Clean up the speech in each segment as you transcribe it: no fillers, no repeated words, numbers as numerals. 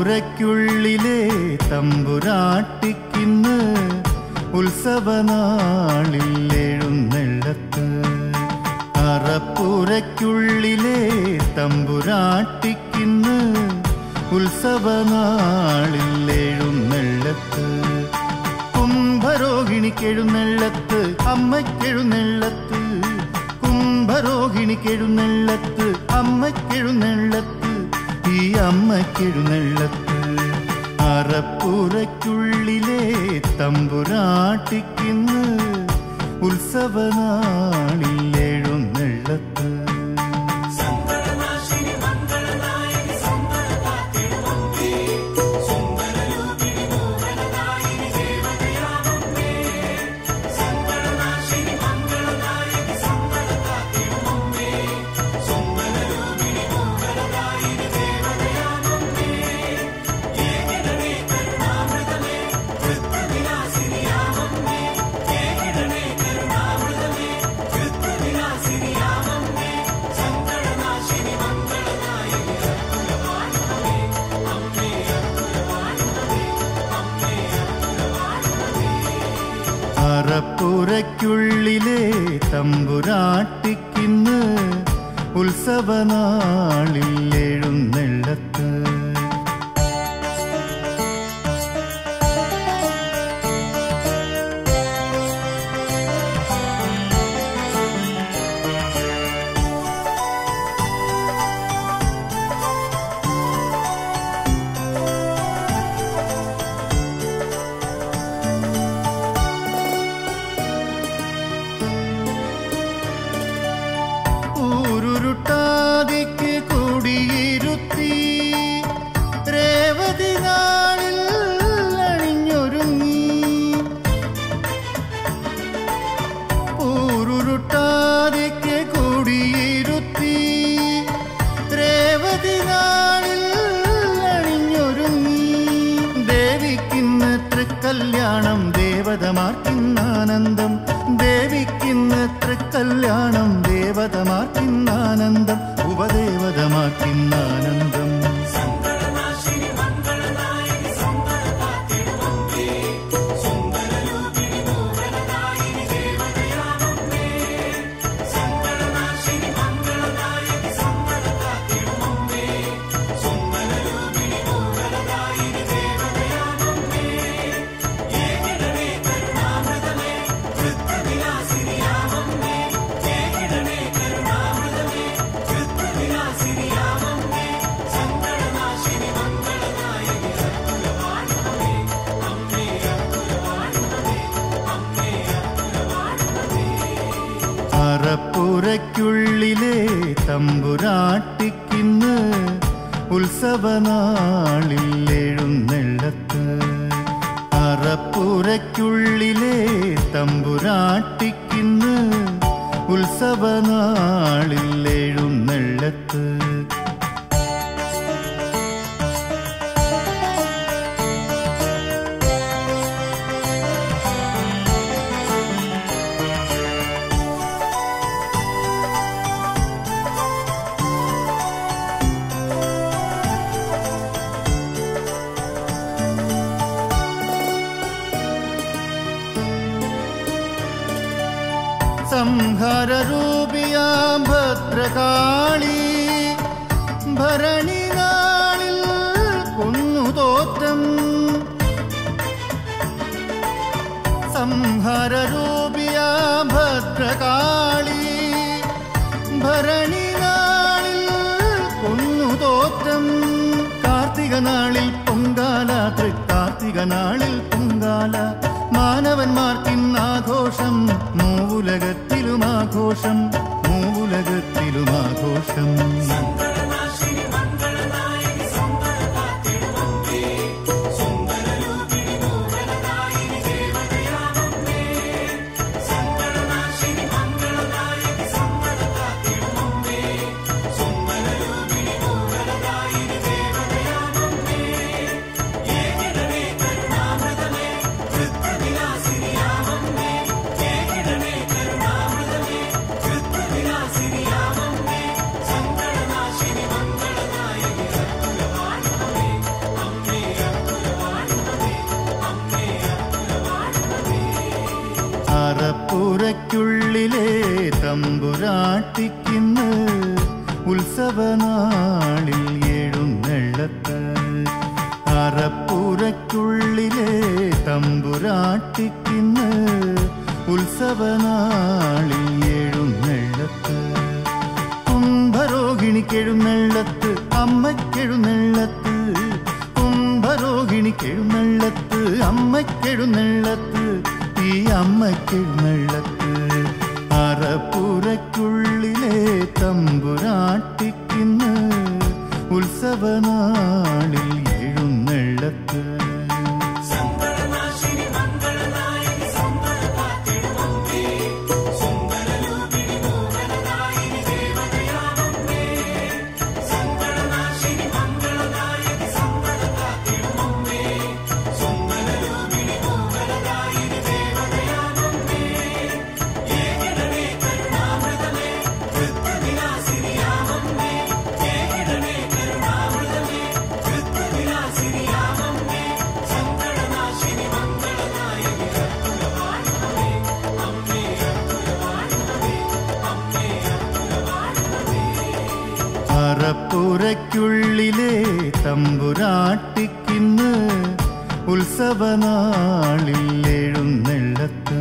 അറപ്പുരയ്ക്കുള്ളിലെ തമ്പുരാട്ടിക്കിന്ന് ഉത്സവനാളിൽ എഴുന്നള്ളത്ത്. അറപ്പുരയ്ക്കുള്ളിലെ തമ്പുരാട്ടിക്കിന്ന് ഉത്സവനാളിൽ എഴുന്നള്ളത്ത്. കുംഭരോഹിണിക്കെഴുന്നള്ളത്ത്, അമ്മയ്ക്കെഴുന്നള്ളത്ത്. കുംഭരോഹിണിക്കെഴുന്നള്ളത്ത്, അമ്മയ്ക്കെഴുന്നള്ളത്ത്. ഈ അമ്മയ്ക്കെഴുന്നള്ളത്ത്. അറപ്പുരയ്ക്കുള്ളിലെ തമ്പുരാട്ടിക്കിന്ന് ഉത്സവനാളിൽ എഴുന്നള്ളത്ത്. അറപ്പുരയ്ക്കുള്ളിലെ തമ്പുരാട്ടിക്കിന്ന് ഉത്സവനാളിൽ എഴുന്നള്ളത്ത്. ൂരുരുട്ടാതിക്ക് കുടിയിരുത്തി രേവതി നാളിൽ അണിഞ്ഞൊരുങ്ങി. ൂരുരുട്ടാതിക്ക് കുടിയിരുത്തി രേവതി നാളിൽ അണിഞ്ഞൊരുങ്ങി. ദേവിക്കിന്ന് തൃക്കല്യാണം, ദേവതമാർക്കിന്നാനന്ദം. ദേവിക്കിന്ന് തൃക്കല്യാണം, ദേവതമാർക്കിന്നാനന്ദം. ഉപദേവതമാർക്കിന്നാനന്ദം. അറപ്പുരയ്ക്കുള്ളിലെ തമ്പുരാട്ടിക്കിന്ന് ഉത്സവനാളിൽ എഴുന്നള്ളത്ത്. അറപ്പുരയ്ക്കുള്ളിലെ തമ്പുരാട്ടിക്കിന്ന് ഉത്സവനാളിൽ എഴുന്നള്ളത്ത്. സംഹാരരൂപിയാം ഭദ്രകാളി ഭരണി നാളിൽ കൊന്നുതോറ്റം. സംഹാരരൂപിയാം ഭദ്രകാളി ഭരണി നാളിൽ കൊന്നുതോറ്റം. കാർത്തിക നാളിൽ പൊങ്കാല, തൃക്കാർത്തിക നാളിൽ പൊങ്കാല. മാനവന്മാർക്കിന്നാഘോഷം, മൂവുലകത്തിലുമാഘോഷം, മൂവുലകത്തിലുമാഘോഷം. Shini അറപ്പുരയ്ക്കുള്ളിലെ തമ്പുരാട്ടിക്കിന്ന് ഉത്സവനാളിൽ എഴുന്നള്ളത്ത്. അറപ്പുരയ്ക്കുള്ളിലെ തമ്പുരാട്ടിക്കിന്ന് ഉത്സവനാളിൽ എഴുന്നള്ളത്ത്. കുംഭരോഹിണിക്കെഴുന്നള്ളത്ത്, അമ്മയ്ക്കെഴുന്നള്ളത്ത്. കുംഭരോഹിണിക്കെഴുന്നള്ളത്ത്, അമ്മയ്ക്കെഴുന്നള്ളത്ത്. ഈ അമ്മയ്ക്കെഴുന്നള്ളത്ത്. അറപ്പുരയ്ക്കുള്ളിലെ തമ്പുരാട്ടിക്കിന്ന് ഉത്സവനാളിൽ എഴുന്നള്ളത്ത്. അറപ്പുരയ്ക്കുള്ളിലെ തമ്പുരാട്ടിക്കിന്ന് ഉത്സവനാളിൽ എഴുന്നള്ളത്ത്.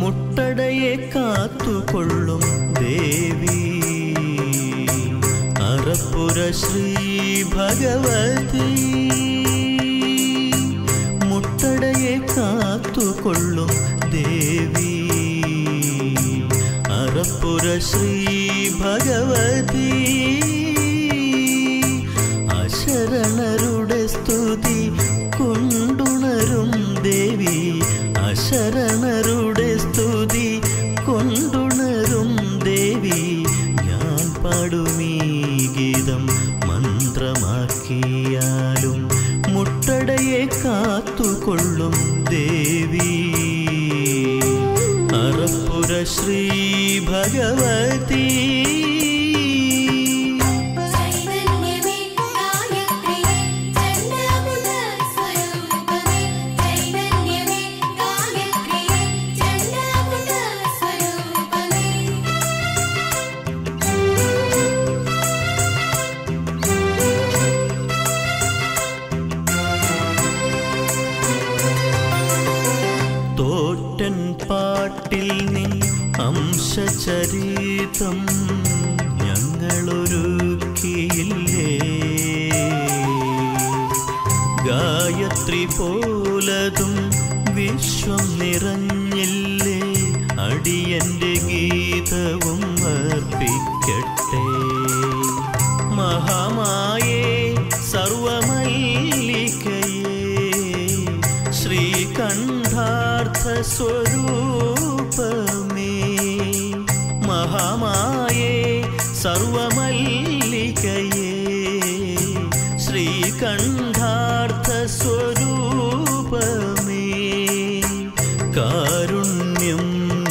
മുട്ടടയെ കാത്തുകൊള്ളും ദേവി അറപ്പുര ശ്രീ ഭഗവതി. മുട്ടടയെ കാത്തുകൊള്ളും ദേവി അറപ്പുര ശ്രീ ഭഗവതി. അശരണരുടെ സ്തുതി കൊണ്ടുണരും ദേവി. അശരണരുടെ സ്തുതി കൊണ്ടുണരും ദേവി. ഞാൻ പാടുമീ ഗീതം മന്ത്രമാക്കിയാലും മുട്ടടയെ കാത്തുകൊള്ളും ദേവി അറപ്പുര ശ്രീ ഭഗവതി. തോറ്റൻ പാട്ടിൽ നിൻ അംശചരിതം ഞങ്ങളൊരുക്കിയില്ലേ. ഗായത്രി പോലതും വിശ്വം നിറഞ്ഞില്ലേ. അടിയന്റെ ഗീതവും അർപ്പിക്കട്ടെ. മഹാമായേ സർവമല്ലികയേ ശ്രീകണ്ഠാർത്ഥ സ്വരൂപമേ. മഹാമായേ സർവമല്ലികയേ ശ്രീകണ്ഠാർത്ഥ സ്വരൂപമേ. കാരുണ്യം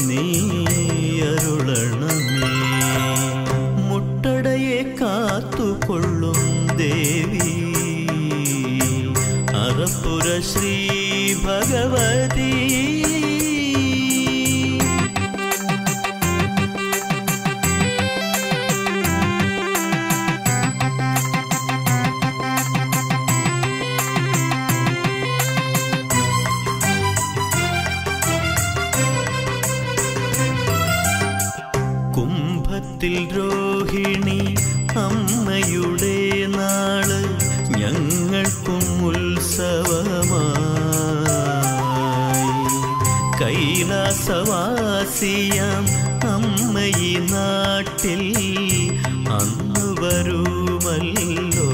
നീ അരുളണമേ. മുട്ടടയെ കാത്തുകൊള്ളും ദേവി അറപ്പുര ശ്രീ ഭഗവതി. കുംഭത്തിൽ രോഹിണി അമ്മയുടെ നാള് ഞങ്ങൾക്കും ഉത്സവമായി. കൈലാസവാസിയാം അമ്മയി നാട്ടിൽ അന്ന് വരുമല്ലോ.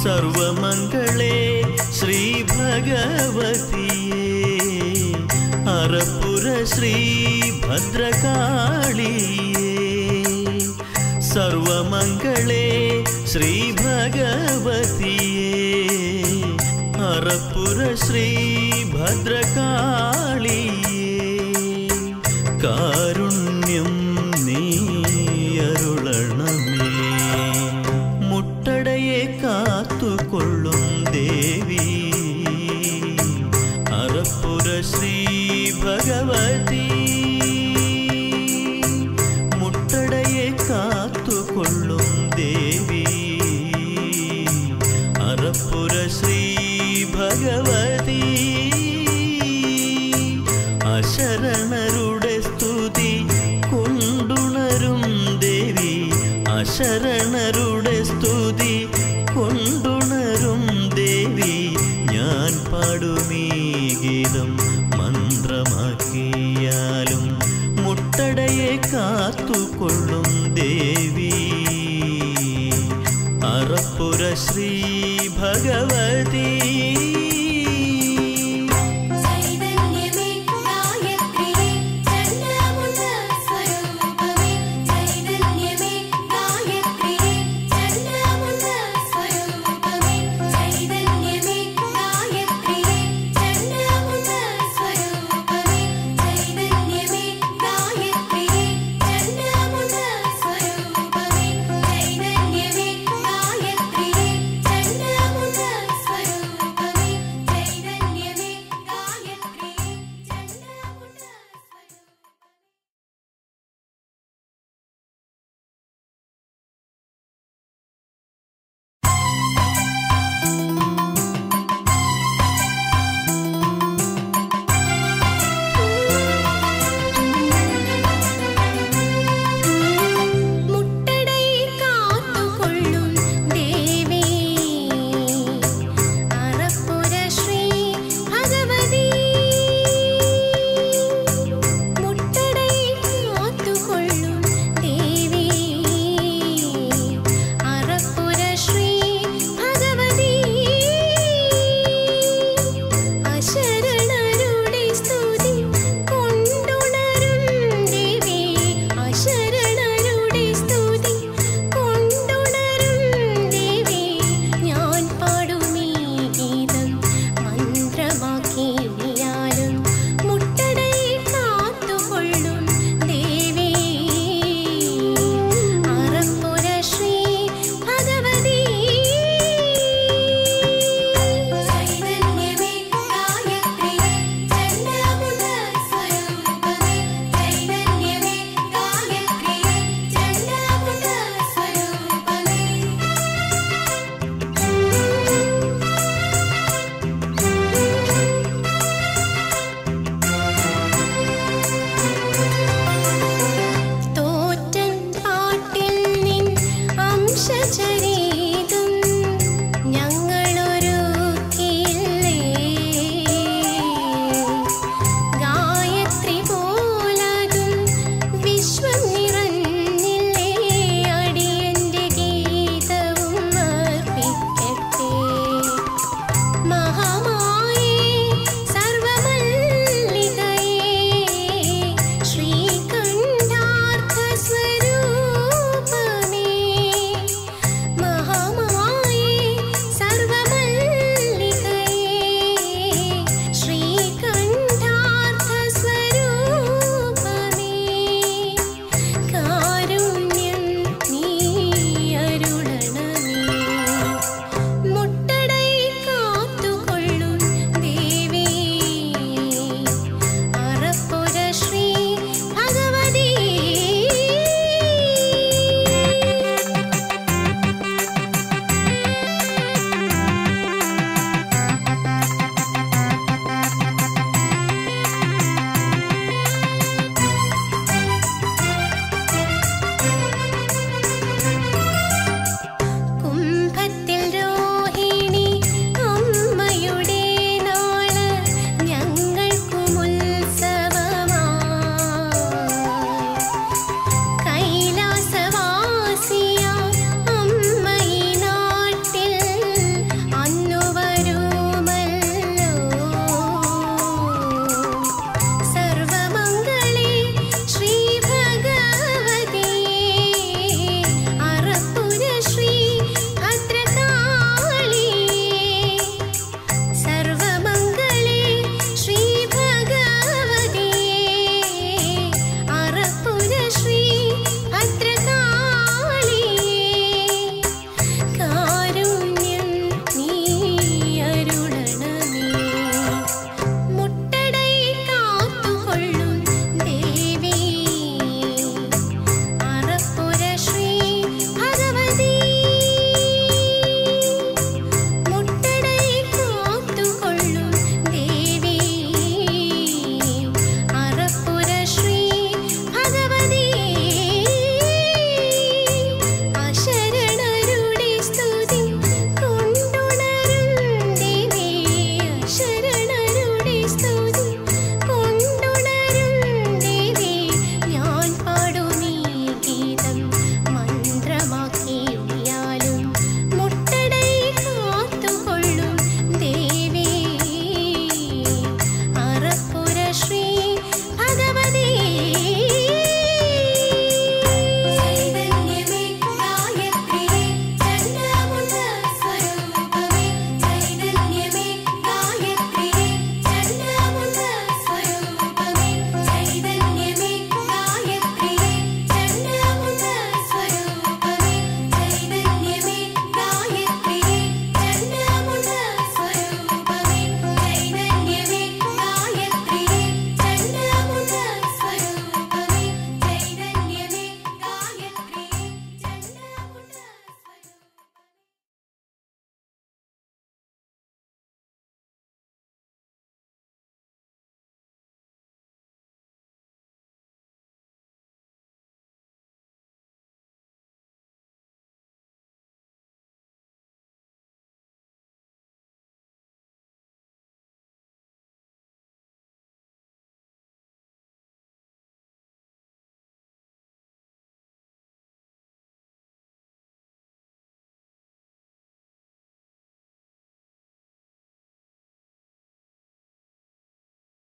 സർവമംഗളേ ശ്രീ ഭഗവതിയേ അറപ്പുര ശ്രീ ഭദ്രകാളിയേ. സർവമംഗളേ ശ്രീ ഭഗവതിയേ ശ്രീ ഭദ്രകാളിയേ കാരുണ്യം നീ അരുളണമേ. മുട്ടടയെ കാത്തുകൊള്ളും ദേവി അറപ്പുര ശ്രീ ഭഗവതി. മുട്ടടയെ കാത്തുകൊള്ളും ദേവി അറപ്പുര ശ്രീ ഭഗവതി. അശരണരുടെ സ്തുതി കൊണ്ടുണരും ദേവി അശരണരുടെ സ്തുതി കൊണ്ടുണരും ദേവി. ഞാൻ പാടുമീ ഗീതം മന്ത്രമാക്കിയാലും മുട്ടടയെ കാത്തുകൊള്ളും ദേവി അറപ്പുര ശ്രീ ഭഗവതി.